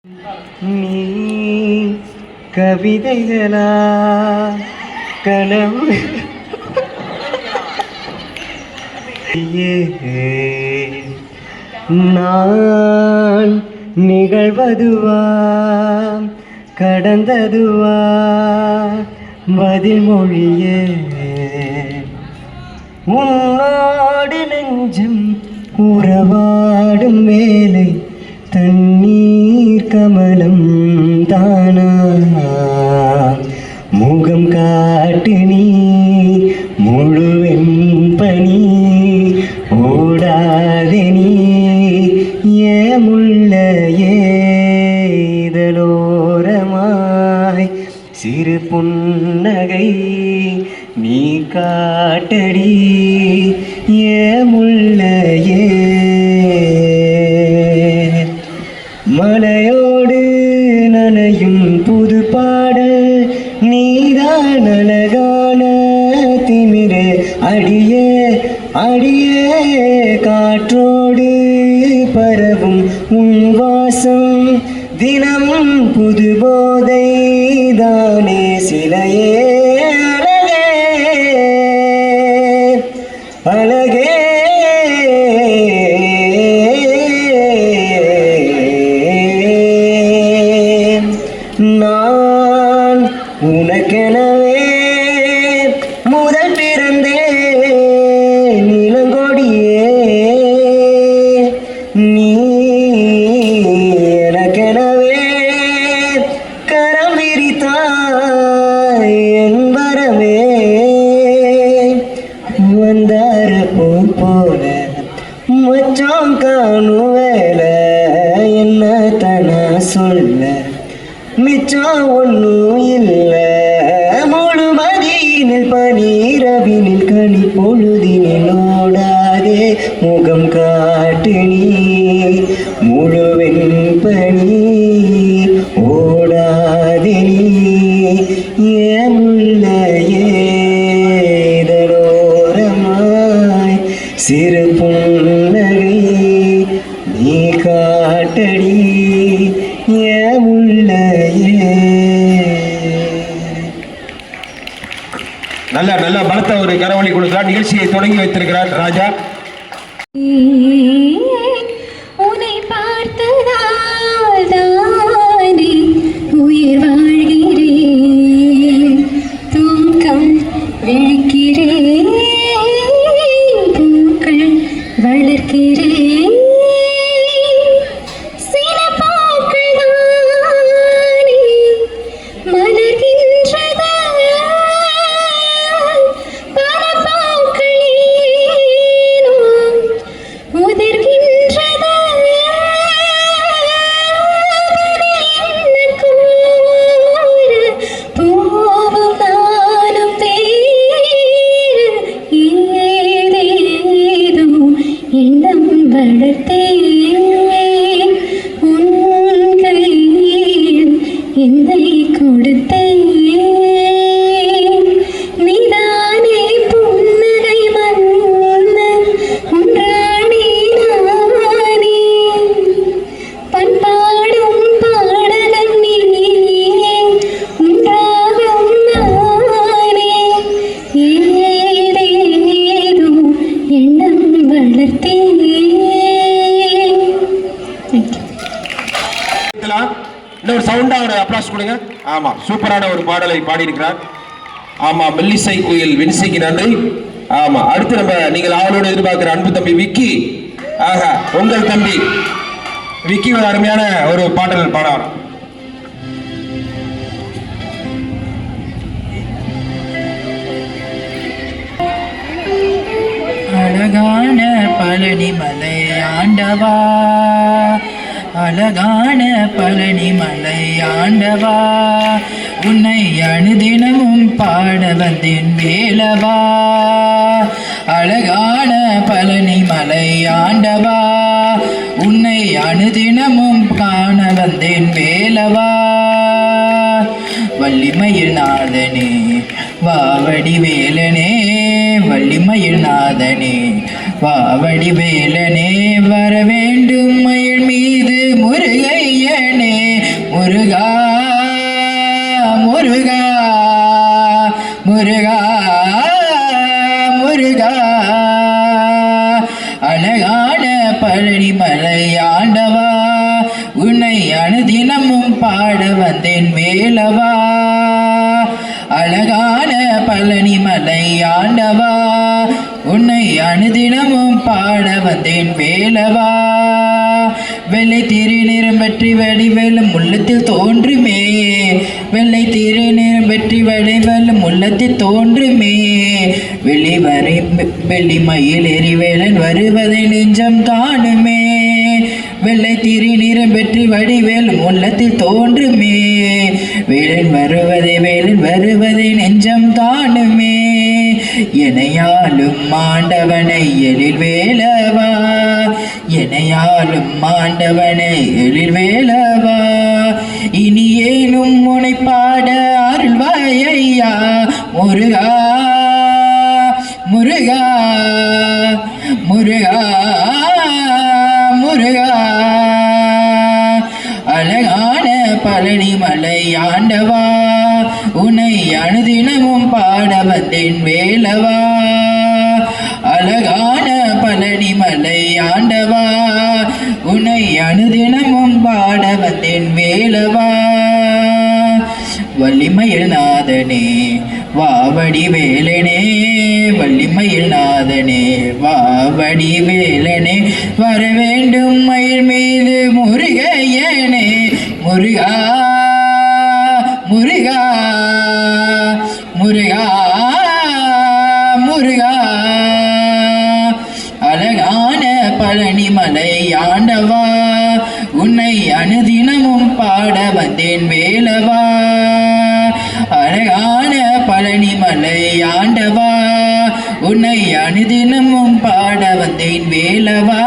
நீ கவிதைகளா கனவு நான் நிகழ்வதுவா கடந்ததுவா பதில் மொழியே உன்னோடு நெஞ்சம் உறவாடும் வேலை தண்ணீர் கமலம் தானா முகம் காட்டு நீ முழுவென் பனி ஓடாதே நீ ஏமுள்ள ஏதலோரமாய் சிறு புன்னகை நீ காட்டடி ஏமுள்ள மலையோடு நனையும் புது பாடல் நீதான் அழகான திமிரே அடியே அடியே காற்றோடு பரவும் உன் வாசம் தினமும் புது போதை தானே சிலையே அழகே நான் உனக்கெனவே முதல் பிறந்தே நிலங்கொடியே நீ எனக்கெனவே கரம் விரித்தாய் என் வரமே வந்தார போல மச்சான் காணும் வேலை என்ன தன சொல்ல மிச்சம் ஒன்றும் இல்லை முழுமதியினில் பனீரவினில் களி பொழுதினில் ஓடாதே முகம் காட்டு நீ முழுவென் பனி ஓடாதே நீ ஏமுள்ள ஏதலோரமாய் சிறு புன்னகை நீ காட்டடி நல்ல நல்ல பலத்த ஒரு கரவழி கொடுக்கிறார். நிகழ்ச்சியை தொடங்கி வைத்திருக்கிறார் ராஜா. உன்னை பார்த்ததால் தானே உயிர் வாழ்கிறேன், தூக்கம் விழிக்கிறேன், பூக்கள் வளர்க்கிறேன். ஆமா, சூப்பரான ஒரு பாடலை பாடியிருக்கிறார். ஆமா, மெல்லிசை குயில் வின்சிக்கு நன்றி. ஆமா, அடுத்து நம்ம நீங்கள் ஆவலோடு எதிர்பார்க்கிற அன்பு தம்பி விக்கி. ஆஹா, உங்கள் தம்பி விக்கி ஒரு அருமையான ஒரு பாடல் பாடார். அழகான பழனி மலை ஆண்டவா, அழகான பழனி மலை ஆண்டவா, உன்னை அனுதினமும் பாட வந்தேன் வேலவா. அழகான பழனி மலை ஆண்டவா, உன்னை அனுதினமும் காண வந்தேன் வேலவா. வள்ளிமயில் நாதனே வாவடி வேலனே, வள்ளிமயில் நாதனே வாவடி வேலனே, வர வேண்டும் மயில் மீது முருகையனே, அழகான பழனிமலை ஆண்டவா உன்னை அனுதினமும் பாட வந்தேன் வேலவா அழகான பழனிமலை ஆண்டவா உன்னை அனுதினமும் பாட வந்தேன் வேலவா வெள்ளை திருநிறம் பற்றி வடிவெல்லும் உள்ளத்தில் தோன்றுமே வெள்ளை திருநிறம் பற்றி வடிவெல்லும் உள்ளத்தில் தோன்றுமே வெள்ளி மயில் எரிவேலன் வருவதை நெஞ்சம் காணுமே வெள்ளை திருநிறம் பெற்றி வடிவேலும் உள்ளத்தில் தோன்றுமே வேலன் வருவதை நெஞ்சம் காணுமே எனையாலும் மாண்டவனை எழில் வேலவா எனையாலும் மாண்டவனை எழில் வேலவா இனி ஏனும் உனை பாட அருள்வாயா முருகா முருகா முருகா முருகா அழகான பழனிமலை ஆண்டவா உன்னை அனுதினமும் பாட வந்தேன் வேலவா அழகான பழனிமலை ஆண்டவா உன்னை அனுதினமும் பாட வந்தேன் வேலவா வள்ளிமயில் நாதனே வாவடி வேலனே வள்ளிமயில் நாதனே வாவடி வேலனே வர வேண்டும் மயில் மீது முருகையனே முருகா முருகா முருகா முருகா அழகான பழனிமலை ஆண்டவா உன்னை அனுதினமும் பாட வந்தேன் வேலவா அழகான பழனிமலை ஆண்டவா உன்னை அனுதினமும் பாட வந்தேன் வேலவா